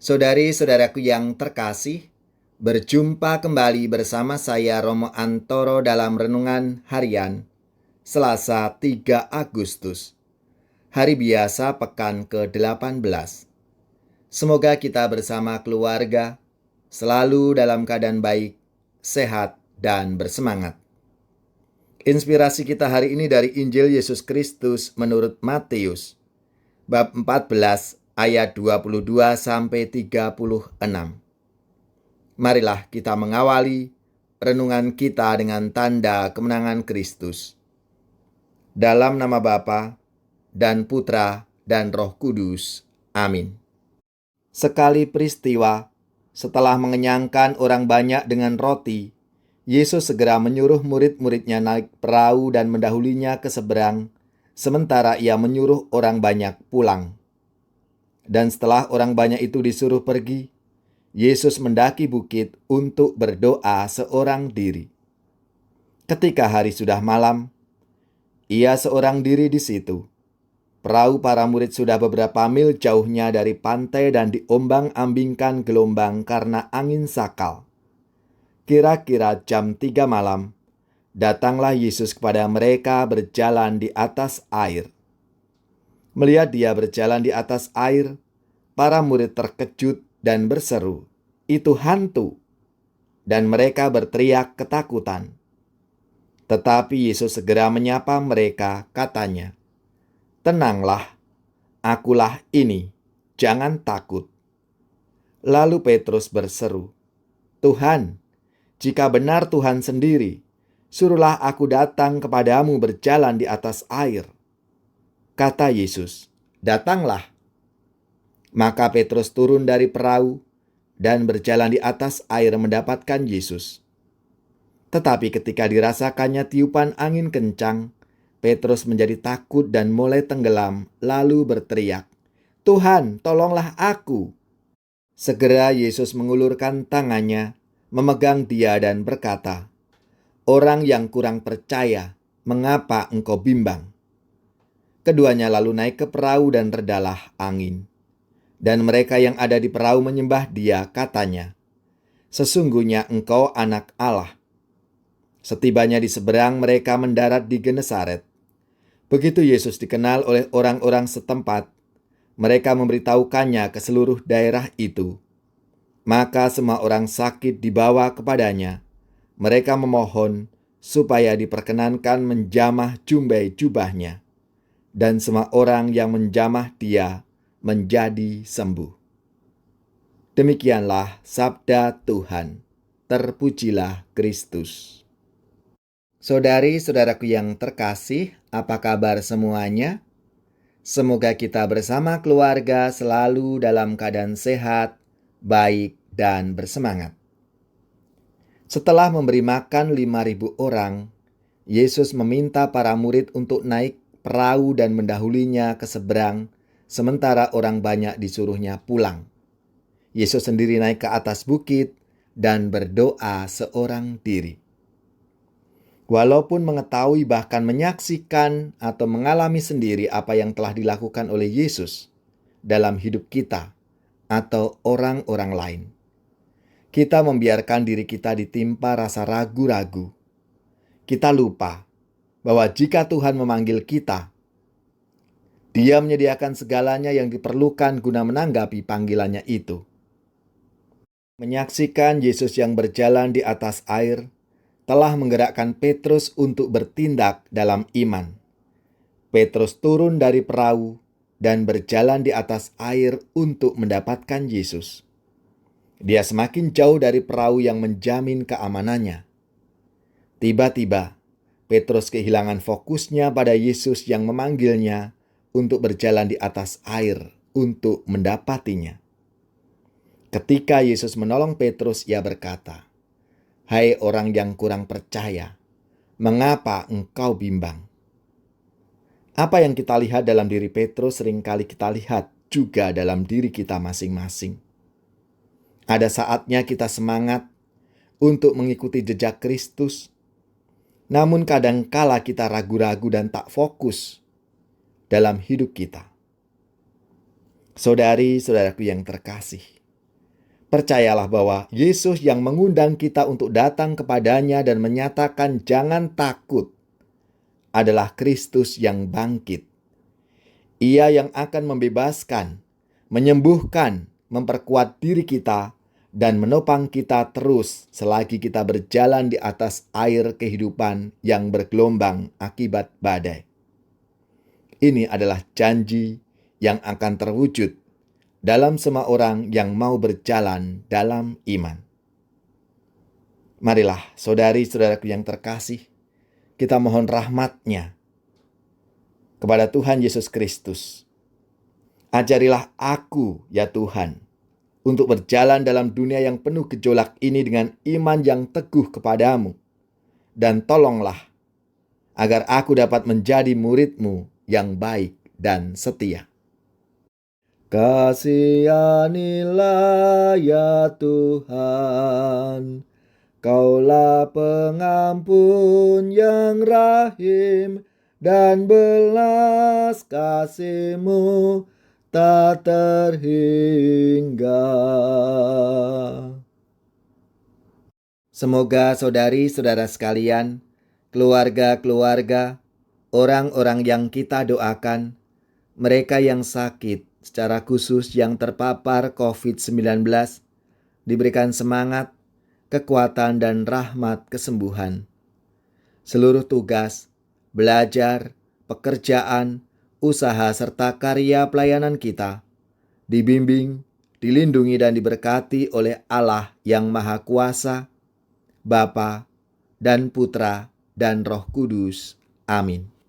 Saudari-saudaraku yang terkasih, berjumpa kembali bersama saya Romo Antoro dalam Renungan Harian, Selasa 3 Agustus, hari biasa pekan ke-18. Semoga kita bersama keluarga selalu dalam keadaan baik, sehat, dan bersemangat. Inspirasi kita hari ini dari Injil Yesus Kristus menurut Matius, bab 14 ayat 22 sampai 36. Marilah kita mengawali renungan kita dengan tanda kemenangan Kristus. Dalam nama Bapa dan Putra dan Roh Kudus. Amin. Sekali peristiwa, setelah mengenyangkan orang banyak dengan roti, Yesus segera menyuruh murid-muridnya naik perahu dan mendahulinya ke seberang, sementara ia menyuruh orang banyak pulang. Dan setelah orang banyak itu disuruh pergi, Yesus mendaki bukit untuk berdoa seorang diri. Ketika hari sudah malam, ia seorang diri di situ. Perahu para murid sudah beberapa mil jauhnya dari pantai dan diombang-ambingkan gelombang karena angin sakal. Kira-kira jam 3 malam, datanglah Yesus kepada mereka berjalan di atas air. Melihat dia berjalan di atas air, para murid terkejut dan berseru, "Itu hantu!" Dan mereka berteriak ketakutan. Tetapi Yesus segera menyapa mereka, katanya, "Tenanglah, akulah ini, jangan takut." Lalu Petrus berseru, "Tuhan, jika benar Tuhan sendiri, suruhlah aku datang kepadamu berjalan di atas air." Kata Yesus, "Datanglah." Maka Petrus turun dari perahu dan berjalan di atas air mendapatkan Yesus. Tetapi ketika dirasakannya tiupan angin kencang, Petrus menjadi takut dan mulai tenggelam, lalu berteriak, "Tuhan, tolonglah aku!" Segera Yesus mengulurkan tangannya, memegang dia dan berkata, "Orang yang kurang percaya, mengapa engkau bimbang?" Keduanya lalu naik ke perahu dan redalah angin. Dan mereka yang ada di perahu menyembah dia, katanya, "Sesungguhnya engkau anak Allah." Setibanya di seberang, mereka mendarat di Genesaret. Begitu Yesus dikenal oleh orang-orang setempat, mereka memberitahukannya ke seluruh daerah itu. Maka semua orang sakit dibawa kepadanya. Mereka memohon supaya diperkenankan menjamah jumbai jubahnya. Dan semua orang yang menjamah dia menjadi sembuh. Demikianlah sabda Tuhan. Terpujilah Kristus. Saudari-saudaraku yang terkasih, apa kabar semuanya? Semoga kita bersama keluarga selalu dalam keadaan sehat, baik, dan bersemangat. Setelah memberi makan 5.000 orang, Yesus meminta para murid untuk naik perahu dan mendahulinya ke seberang, sementara orang banyak disuruhnya pulang. Yesus sendiri naik ke atas bukit dan berdoa seorang diri. Walaupun mengetahui bahkan menyaksikan atau mengalami sendiri apa yang telah dilakukan oleh Yesus dalam hidup kita atau orang-orang lain, kita membiarkan diri kita ditimpa rasa ragu-ragu. Kita lupa bahwa jika Tuhan memanggil kita, Dia menyediakan segalanya yang diperlukan guna menanggapi panggilannya itu. Menyaksikan Yesus yang berjalan di atas air telah menggerakkan Petrus untuk bertindak dalam iman. Petrus turun dari perahu dan berjalan di atas air untuk mendapatkan Yesus. Dia semakin jauh dari perahu yang menjamin keamanannya. Tiba-tiba, Petrus kehilangan fokusnya pada Yesus yang memanggilnya untuk berjalan di atas air untuk mendapatinya. Ketika Yesus menolong Petrus, ia berkata, "Hai orang yang kurang percaya, mengapa engkau bimbang?" Apa yang kita lihat dalam diri Petrus seringkali kita lihat juga dalam diri kita masing-masing. Ada saatnya kita semangat untuk mengikuti jejak Kristus, namun kadangkala kita ragu-ragu dan tak fokus dalam hidup kita. Saudari-saudaraku yang terkasih, Percayalah bahwa Yesus yang mengundang kita untuk datang kepadanya dan menyatakan jangan takut adalah Kristus yang bangkit. Ia yang akan membebaskan, menyembuhkan, memperkuat diri kita, dan menopang kita terus selagi kita berjalan di atas air kehidupan yang bergelombang akibat badai. Ini adalah janji yang akan terwujud dalam semua orang yang mau berjalan dalam iman. Marilah saudari-saudaraku yang terkasih, kita mohon rahmat-Nya kepada Tuhan Yesus Kristus. Ajarilah aku, ya Tuhan, untuk berjalan dalam dunia yang penuh gejolak ini dengan iman yang teguh kepadamu. Dan tolonglah agar aku dapat menjadi murid-Mu yang baik dan setia. Kasihanilah ya Tuhan, Kaulah pengampun yang rahim, dan belas kasih-Mu tak terhingga. Semoga saudari-saudara sekalian, keluarga-keluarga, orang-orang yang kita doakan, mereka yang sakit, secara khusus yang terpapar COVID-19, diberikan semangat, kekuatan, dan rahmat kesembuhan. Seluruh tugas, belajar, pekerjaan, usaha, serta karya pelayanan kita dibimbing, dilindungi, dan diberkati oleh Allah yang Maha Kuasa, Bapa dan Putra dan Roh Kudus. Amin.